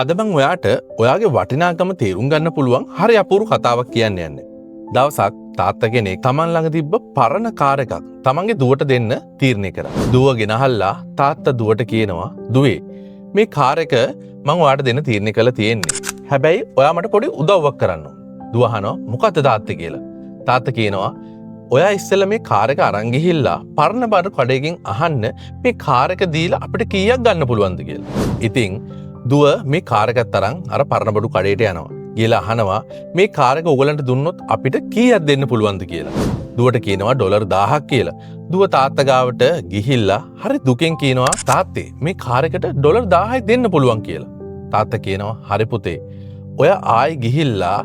අද මං ඔයාට ඔයාගේ වටිනාකම තේරුම් ගන්න පුළුවන් හරි අපූරු කතාවක් කියන්න යන්නේ. දවසක් තාත්තා කෙනෙක් තමන් ළඟ තිබ්බ පරණ කාර් එකක් තමන්ගේ දුවට දෙන්න තීරණය කරා. දුව ගෙනහල්ලා තාත්තා දුවට කියනවා දුවේ මේ කාර් එක මං ඔයාට දෙන්න තීරණය කළා තියෙන්නේ. හැබැයි ඔයා මට පොඩි උදව්වක් කරන්න ඕන. දුව අහනවා මොකද්ද තාත්තේ කියලා. තාත්තා කියනවා ඔයා ඉස්සෙල්ලා මේ කාර් එක අරන් ගිහිල්ලා පරණ බඩු කඩේකින් අහන්න මේ කාර් එක දීලා අපිට කීයක් ගන්න පුළුවන්ද කියලා. ඉතින් දුව මේ කාර් එකත් අරන් අර පරණ බඩු කඩේට යනවා. ගිහලා අහනවා මේ කාර් එක ඕගලන්ට දුන්නොත් අපිට කීයක් දෙන්න පුළුවන්ද කියලා. දුවට කියනවා ඩොලර් 1000ක් කියලා. දුව තාත්තා ගාවට ගිහිල්ලා හරි දුකෙන් කියනවා තාත්තේ මේ කාර් එකට ඩොලර් 1000යි දෙන්න පුළුවන් කියලා. තාත්තා කියනවා හරි පුතේ ඔයා ආයි ගිහිල්ලා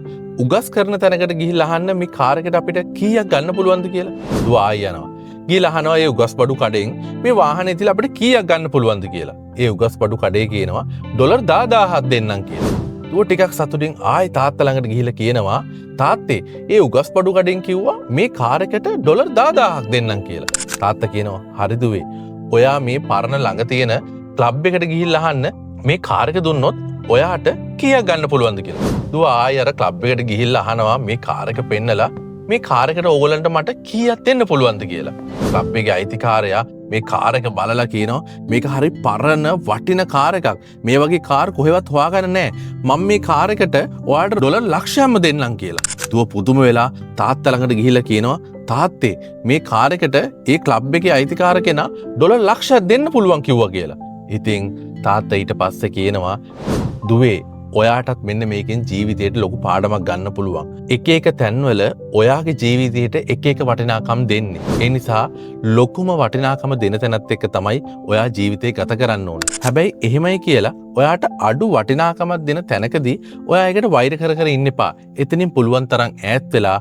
උගස් කරන තැනකට ගිහිල්ලා අහන්න මේ කාර් එකට අපිට කීයක් ගන්න පුළුවන්ද කියලා. දුව ආයි යනවා. ගිහලා අහනවා ඒ උගස් බඩු කඩෙන් මේ වාහනේ තියලා අපිට කීයක් ගන්න පුළුවන්ද කියලා. ඒ උගස් බඩු කඩේ කියනවා ඩොලර් 10000ක් දෙන්නම් කියලා. දුව ටිකක් සතුටින් ආයි තාත්තා ළඟට ගිහිල්ලා කියනවා තාත්තේ ඒ උගස් බඩු කඩෙන් කිව්වා මේ කාර් එකට ඩොලර් 10000ක් දෙන්නම් කියලා. තාත්තා කියනවා හරි දුවේ ඔයා මේ පරණ ළඟ තියෙන ක්ලබ් එකට ගිහිල්ලා අහන්න මේ කාර් එක දුන්නොත් ඔයාට කීයක් ගන්න පුළුවන්ද කියලා. දුව ආයි අර ක්ලබ් එකට ගිහිල්ලා අහනවා මේ කාර් එක පෙන්නලා මේ කාර් එකට ඕගලන්ට මට කීයක් දෙන්න පුළුවන්ද කියලා. ක්ලබ් එකේ අයිතිකාරයා මේ කාර් එක බලලා කියනවා මේක හරි පරණ වටින කාර් එකක්. මේ වගේ කාර් කොහෙවත් හොයාගන්න නැහැ. මම මේ කාර් එකට ඔයාලට ඩොලර් ලක්ෂයක්ම දෙන්නම් කියලා. දුව පුදුම වෙලා තාත්තා ළඟට ගිහිල්ලා කියනවා තාත්තේ මේ කාර් එකට ඒ ක්ලබ් එකේ අයිතිකාර කෙනා ඩොලර් ලක්ෂයක් දෙන්න පුළුවන් කිව්වා කියලා. ඉතින් තාත්තා ඊට පස්සේ කියනවා දුවේ ඔයාටත් මෙන්න මේකෙන් ජීවිතයට ලොකු පාඩමක් ගන්න පුළුවන්. එක එක තැන්වල ඔයාගේ ජීවිතයට එක එක වටිනාකම් දෙන්නේ. ඒ නිසා ලොකුම වටිනාකම දෙන තැනත් එක්ක තමයි ඔයා ජීවිතේ ගත කරන්න ඕනේ. හැබැයි එහෙමයි කියලා ඔයාට අඩු වටිනාකමක් දෙන තැනකදී ඔයා ඒකට වෛර කර කර ඉන්න එපා. එතනින් පුළුවන් තරම් ඈත් වෙලා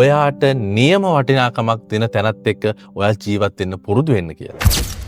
ඔයාට නියම වටිනාකමක් දෙන තැනත් එක්ක ඔයා ජීවත් වෙන්න පුරුදු වෙන්න කියලා.